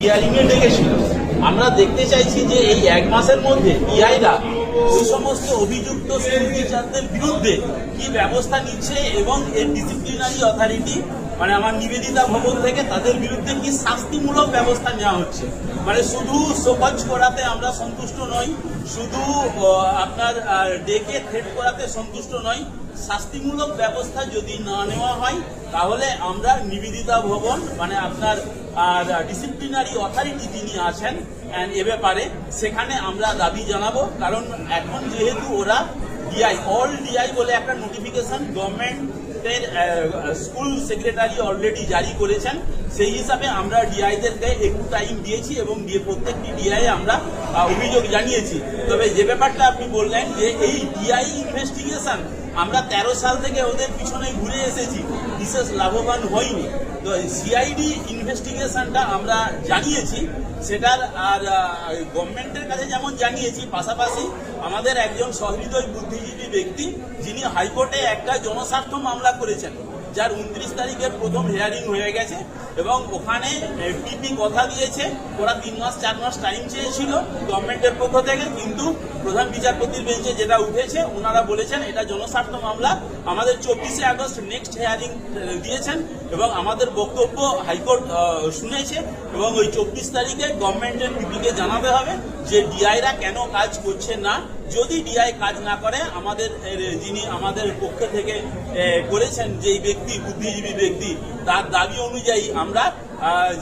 Hearing এ ডেকেছিল। আমরা দেখতে চাইছি যে এই এক মাসের মধ্যে পিআইরা ওই সমস্ত অভিযুক্ত স্কুল টিচারদের বিরুদ্ধে কি ব্যবস্থা নিচ্ছে এবং এর ডিসিপ্লিনারি অথরিটি মানে আমার নিবেদিতা ভবন থেকে তাদের বিরুদ্ধে কি শাস্তিমূলক ব্যবস্থা নেওয়া হচ্ছে। মানে শুধু শোকজ করাতে আমরা সন্তুষ্ট নই, শুধু আপনার ডেকে থ্রেট করাতে সন্তুষ্ট নই, শাস্তিমূলক ব্যবস্থা যদি না নেওয়া হয় তাহলে আমরা নিবেদিতা ভবন মানে আপনার ডিসিপ্লিনারি অথরিটি যিনি আছেন এ ব্যাপারে সেখানে আমরা দাবি জানাবো। কারণ এখন যেহেতু ওরা ডিআই অল ডিআই বলে একটা নোটিফিকেশন গভর্নমেন্টের স্কুল সেক্রেটারি অলরেডি জারি করেছেন, সেই হিসাবে আমরা ডিআইদেরকে একটু টাইম দিয়েছি এবং প্রত্যেকটি ডিআই আমরা অভিযোগ জানিয়েছি। তবে যে ব্যাপারটা আপনি বললেন যে এই ডিআই ইনভেস্টিগেশন আমরা 13 সাল থেকে ওদের পিছনে ঘুরে এসেছি, বিশেষ লাভবান হয়নি। তো সিআইডি ইনভেস্টিগেশনটা আমরা জানিয়েছি, সেটার আর গভর্নমেন্টের কাছে যেমন জানিয়েছি, পাশাপাশি আমাদের একজন সহৃদয় বুদ্ধিজীবী ব্যক্তি যিনি হাইকোর্টে একটা জনস্বার্থ মামলা করেছেন, যার 29 তারিখের প্রথম হিয়ারিং হয়ে গেছে এবং ওখানে পিপি কথা দিয়েছে ওরা 3 মাস 4 মাস টাইম চেয়েছিল গভর্নমেন্টের পক্ষ থেকে, কিন্তু প্রধান বিচারপতির বেঞ্চে যেটা উঠেছে ওনারা বলেছেন এটা জনস্বার্থ মামলা। আমাদের 24শে আগস্ট নেক্সট হিয়ারিং দিয়েছেন এবং আমাদের বক্তব্য হাইকোর্ট শুনেছে এবং ওই 24 তারিখে গভর্নমেন্টের পিপিকে জানাতে হবে যে ডিআইরা কেন কাজ করছে না। যদি ডিআই কাজ না করে আমাদের যিনি আমাদের পক্ষ থেকে করেছেন যেই ব্যক্তি বুদ্ধিজীবী ব্যক্তি তার দাবি অনুযায়ী আমরা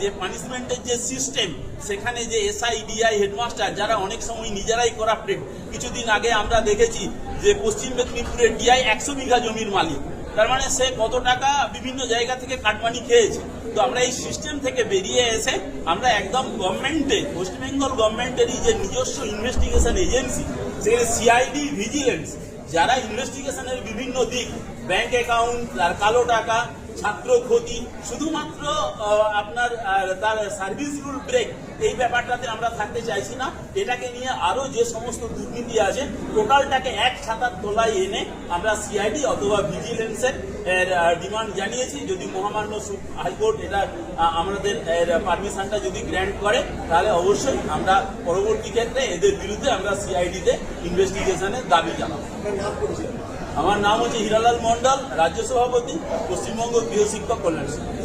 যে পানিশমেন্টের যে সিস্টেম সেখানে যে এসআই ডিআই হেডমাস্টার যারা অনেক সময় নিজেরাই করাপ্টেড, কিছুদিন আগে আমরা দেখেছি যে পশ্চিম মেদিনীপুরের ডিআই 100 বিঘা জমির মালিক, তার মানে সে কত টাকা বিভিন্ন জায়গা থেকে কাটমানি খেয়েছে। তো আমরা এই সিস্টেম থেকে বেরিয়ে এসে আমরা একদম গভর্নমেন্টে ওয়েস্ট বেঙ্গল গভর্নমেন্টেরই যে নিজস্ব ইনভেস্টিগেশন এজেন্সি সেখানে সিআইডি ভিজিলেন্স যারা ইনভেস্টিগেশনের বিভিন্ন দিক ব্যাংক অ্যাকাউন্ট আর কালো টাকা ছাত্র ক্ষতি শুধুমাত্র আপনার তার সার্ভিস রুল ব্রেক এই ব্যাপারটাতে আমরা থাকতে চাইছি না। এটাকে নিয়ে আরো যে সমস্ত দুর্নীতি আছে টোটালটাকে এক ছাতার তলায় এনে আমরা সিআইডি অথবা ভিজিলেন্সের ডিমান্ড জানিয়েছি। যদি মহামান্য হাইকোর্ট এটা আমাদের পারমিশনটা যদি গ্র্যান্ট করে তাহলে অবশ্যই আমরা পরবর্তী ক্ষেত্রে এদের বিরুদ্ধে আমরা সিআইডিতে ইনভেস্টিগেশনের দাবি জানাবো। আমার নাম হচ্ছে হিরালাল মন্ডল, রাজ্য সভাপতি, পশ্চিমবঙ্গ গৃহ শিক্ষক কল্যাণ সংঘ।